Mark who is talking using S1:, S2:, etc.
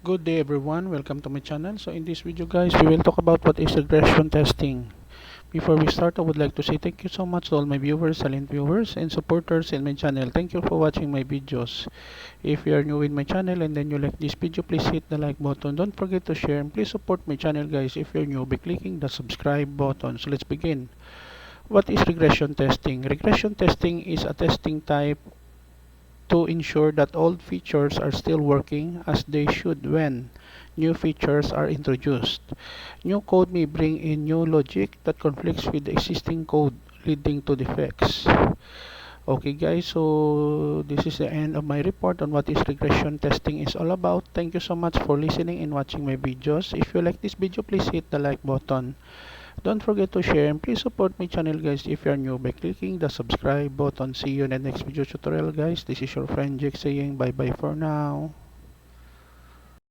S1: Good day everyone, welcome to my channel. So in this video guys, we will talk about what is regression testing. Before we start, I would like to say thank you so much to all my viewers, silent viewers, and supporters in my channel. Thank you for watching my videos. If you are new in my channel and then you like this video, please hit the like button. Don't forget to share and please support my channel guys if you're new by clicking the subscribe button. So let's begin. What is regression testing? Regression testing is a testing type to ensure that old features are still working as they should when new features are introduced. New code may bring in new logic that conflicts with the existing code, leading to defects. Okay guys, so this is the end of my report on what is regression testing is all about. Thank you so much for listening and watching my videos. If you like this video, please hit the like button. Don't forget to share and please support my channel guys if you are new by clicking the subscribe button. See you in the next video tutorial guys. This is your friend Jake saying bye bye for now.